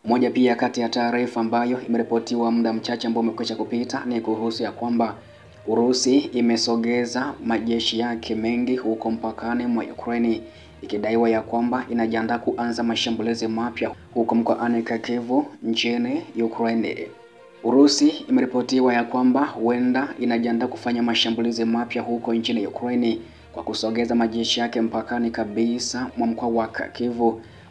Moja pia kati ya taarifa ambayo imeripotiwa muda mchache ambao umekwisha kupita ni kuhusu ya kwamba Urusi imesogeza majeshi yake mengi huko mpakani mwa Ukraine, ikidaiwa ya kwamba inajiandaa kuanza mashambulizi mapya huko mkoani Kharkiv nchini Ukraine. Urusi imeripotiwa ya kwamba huenda inajiandaa kufanya mashambulizi mapya huko nchini Ukraine kwa kusogeza majeshi yake mpakani kabisa mwa mkoa wa Kharkiv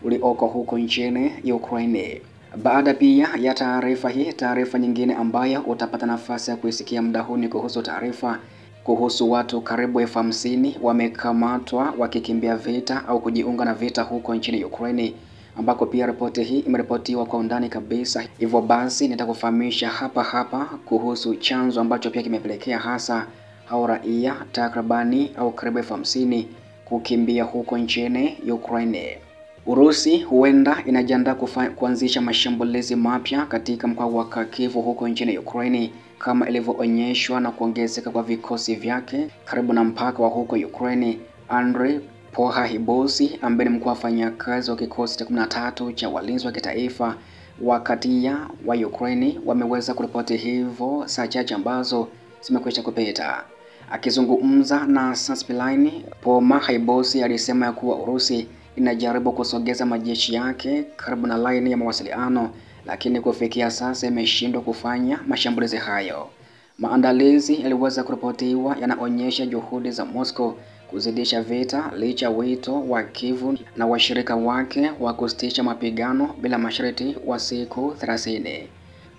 ulioko huko nchini Ukraine. Baada pia ya taarifa hii, taarifa nyingine ambayo utapata nafasi ya kuisikia muda huu ni kuhusu taarifa kuhusu watu karibu 50,000 wamekamatwa wakikimbia vita au kujiunga na vita huko nchini Ukraine, ambako pia ripoti hii imeripotiwa kwa undani kabisa. Hivyo basi nitakufahamisha hapa kuhusu chanzo ambacho pia kimepelekea hasa hao raia takribani au karibu 50,000 kukimbia huko nchini Ukraine. Urusi huenda inajiandaa kuanzisha mashambulizi mapya katika mkoa wa Kharkiv huko nchini Ukraine, kama ilivyoonyeshwa na kuongezeka kwa vikosi vyake karibu na mpaka wa huko Ukraine. Andriy Pohahibosi ambaye ni mkuu wa wafanyakazi wa kikosi cha 13 cha walinzi wa kitaifa wa katia wa Ukraine wameweza kuripoti hivyo saa chache ambazo zimekwisha kupita. Akizungumza na Suspline, Pohahibosi alisema ya kuwa Urusi inajaribu kusogeza majeshi yake karibu na line ya mawasiliano, lakini kufikia sasa imeshindwa kufanya mashambulizi hayo. Maandalizi yaliweza kuripotiwa yanaonyesha juhudi za Moscow kuzidisha vita licha wito wa Kiev na washirika wake wa kusitisha mapigano bila masharti wa siku 30.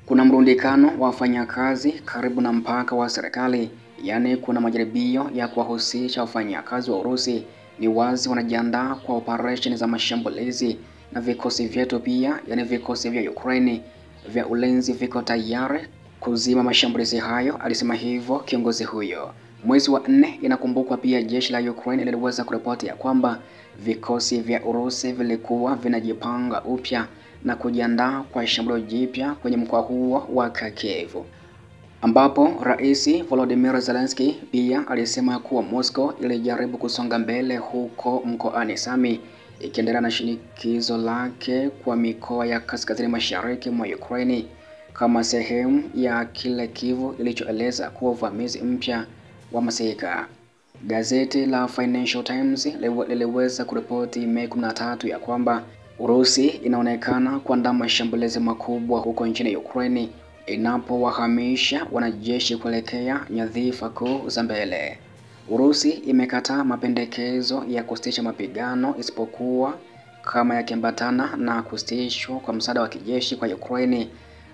Kuna mrundikano wa wafanyakazi karibu na mpaka wa serikali, yaani kuna majaribio ya kuwahusisha wafanyakazi wa Urusi. Ni wazi wanajiandaa kwa operation za mashambulizi, na vikosi vyetu pia, yaani vikosi vya Ukraine vya ulinzi viko tayari kuzima mashambulizi hayo, alisema hivyo kiongozi huyo. Mwezi wa 4 inakumbukwa pia jeshi la Ukraine liliweza kuripoti ya kwamba vikosi vya Urusi vilikuwa vinajipanga upya na kujiandaa kwa shambulio jipya kwenye mkoa huo wa Kharkiv, ambapo Rais Volodymyr Zelensky pia alisema kuwa Moscow ilijaribu kusonga mbele huko mkoani Sami, ikiendelea na shinikizo lake kwa mikoa ya kaskazini mashariki mwa Ukraine kama sehemu ya kile Kiev ilichoeleza kuwa uvamizi mpya wa masika. Gazeti la Financial Times liliweza kuripoti Mei 13 ya kwamba Urusi inaonekana kuandaa mashambulizi makubwa huko nchini Ukraine inapowahamisha wanajeshi kuelekea nyadhifa kuu za mbele. Urusi imekataa mapendekezo ya kusitisha mapigano isipokuwa kama yakiambatana na kusitishwa kwa msaada wa kijeshi kwa Ukraine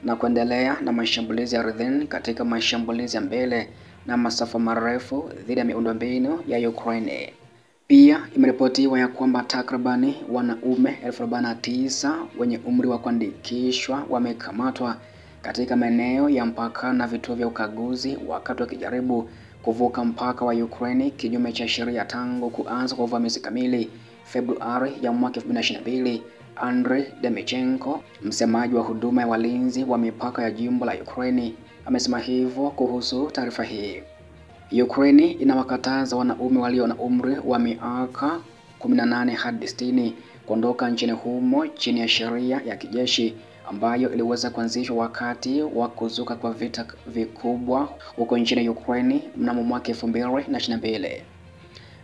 na kuendelea na mashambulizi ya ardhini katika mashambulizi ya mbele na masafa marefu dhidi ya miundombinu ya Ukraine. Pia imeripotiwa ya kwamba takribani wanaume 49,000 wenye umri wa kuandikishwa wamekamatwa katika maeneo ya mpaka na vituo vya ukaguzi wakati wakijaribu kuvuka mpaka wa Ukraine kinyume cha sheria tangu kuanza kwa uvamizi kamili Februari ya mwaka 2022. Andriy Demichenko, msemaji wa huduma ya walinzi wa mipaka ya jimbo la Ukraine, amesema hivyo kuhusu taarifa hii. Ukraine inawakataza wanaume walio na umri wa miaka 18 hadi 60 kuondoka nchini humo chini ya sheria ya kijeshi ambayo iliweza kuanzishwa wakati wa kuzuka kwa vita vikubwa huko nchini Ukraine mnamo mwaka 2022.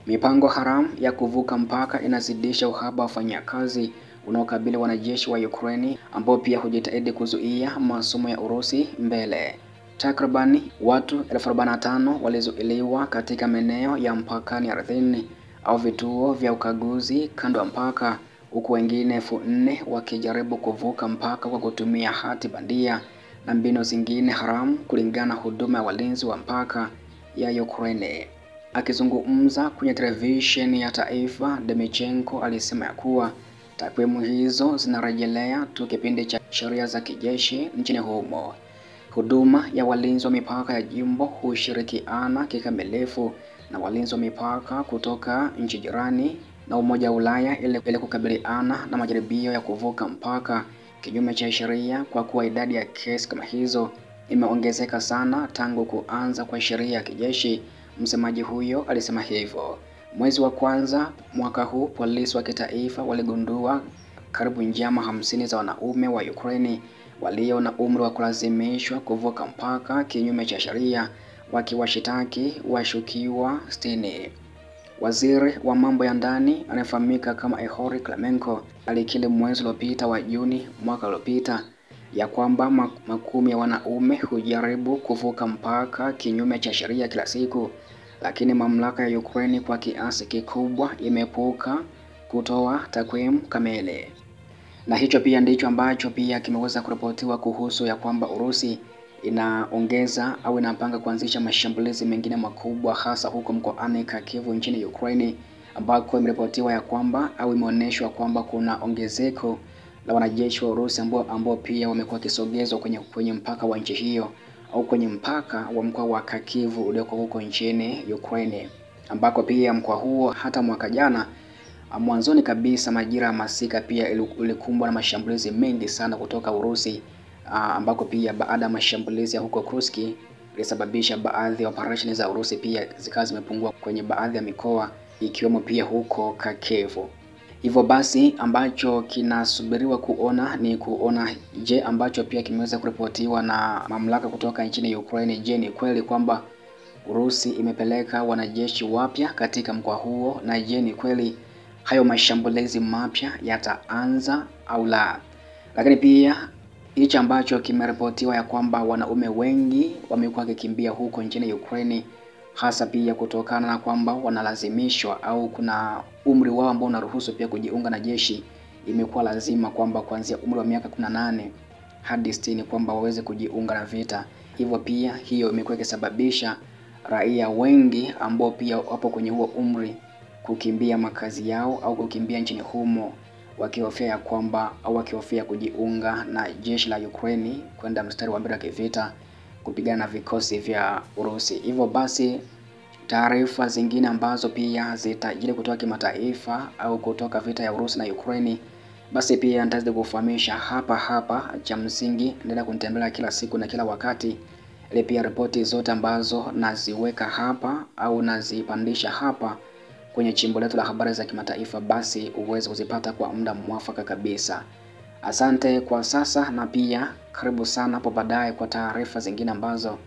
Mipango haramu ya kuvuka mpaka inazidisha uhaba wa wafanyakazi unaokabili wanajeshi wa Ukraine ambao pia hujitahidi kuzuia masomo ya Urusi mbele. Takribani watu 45,000 walizuiliwa katika maeneo ya mpakani ardhini au vituo vya ukaguzi kando ya mpaka, huku wengine 4,000 wakijaribu kuvuka mpaka kwa kutumia hati bandia na mbinu zingine haramu, kulingana na huduma ya walinzi wa mpaka ya Ukraine. Akizungumza kwenye televisheni ya taifa, Demichenko alisema ya kuwa takwimu hizo zinarejelea tu kipindi cha sheria za kijeshi nchini humo. Huduma ya walinzi wa mipaka ya jimbo hushirikiana kikamilifu na walinzi wa mipaka kutoka nchi jirani na Umoja wa Ulaya ili kukabiliana na majaribio ya kuvuka mpaka kinyume cha sheria, kwa kuwa idadi ya kesi kama hizo imeongezeka sana tangu kuanza kwa sheria ya kijeshi. Msemaji huyo alisema hivyo. Mwezi wa kwanza mwaka huu, polisi wa kitaifa waligundua karibu njama 50 za wanaume wa Ukraine walio na umri wa kulazimishwa kuvuka mpaka kinyume cha sheria, wakiwashitaki washukiwa 60. Waziri wa mambo ya ndani anayefahamika kama Ihor Klimenko alikiri mwezi uliopita wa Juni mwaka uliopita ya kwamba makumi ya wanaume hujaribu kuvuka mpaka kinyume cha sheria kila siku, lakini mamlaka ya Ukraine kwa kiasi kikubwa imeepuka kutoa takwimu kamili. Na hicho pia ndicho ambacho pia kimeweza kuripotiwa kuhusu ya kwamba Urusi inaongeza au inapanga kuanzisha mashambulizi mengine makubwa hasa huko mkoani Kharkiv nchini Ukraine, ambako imeripotiwa ya kwamba au imeonyeshwa kwamba kuna ongezeko la wanajeshi wa Urusi ambao pia wamekuwa kisogezwa kwenye mpaka wa nchi hiyo au kwenye mpaka wa mkoa wa Kharkiv ulioko huko nchini Ukraine, ambako pia mkoa huo hata mwaka jana mwanzoni kabisa majira ya masika pia ilikumbwa na mashambulizi mengi sana kutoka Urusi, ambako pia baada ya mashambulizi ya huko Kursk ilisababisha baadhi ya operesheni za Urusi pia zikawa zimepungua kwenye baadhi ya mikoa ikiwemo pia huko Kharkiv. Hivyo basi ambacho kinasubiriwa kuona ni kuona je, ambacho pia kimeweza kuripotiwa na mamlaka kutoka nchini Ukraine, je, ni kweli kwamba Urusi imepeleka wanajeshi wapya katika mkoa huo, na je, ni kweli hayo mashambulizi mapya yataanza au la? Lakini pia hichi ambacho kimeripotiwa ya kwamba wanaume wengi wamekuwa wakikimbia huko nchini Ukraine, hasa pia kutokana na kwamba wanalazimishwa au kuna umri wao ambao unaruhusu pia kujiunga na jeshi. Imekuwa lazima kwamba kuanzia umri wa miaka 18 hadi 60 kwamba waweze kujiunga na vita. Hivyo pia hiyo imekuwa ikisababisha raia wengi ambao pia wapo kwenye huo umri kukimbia makazi yao au kukimbia nchini humo, wakihofia kwamba au wakihofia kujiunga na jeshi la Ukraine kwenda mstari wa mbele wa kivita kupigana na vikosi vya Urusi. Hivyo basi taarifa zingine ambazo pia zitajiri kutoka kimataifa au kutoka vita ya Urusi na Ukraine, basi pia nitazidi kufahamisha hapa. Cha msingi endelea kunitembelea kila siku na kila wakati, ili pia ripoti zote ambazo naziweka hapa au nazipandisha hapa kwenye chimbo letu la habari za kimataifa basi uweze kuzipata kwa muda mwafaka kabisa. Asante kwa sasa, na pia karibu sana hapo baadaye kwa taarifa zingine ambazo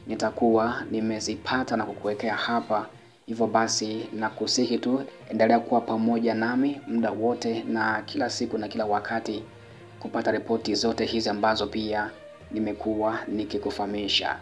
nitakuwa nimezipata na kukuwekea hapa. Hivyo basi nakusihi tu endelea kuwa pamoja nami muda wote na kila siku na kila wakati kupata ripoti zote hizi ambazo pia nimekuwa nikikufahamisha.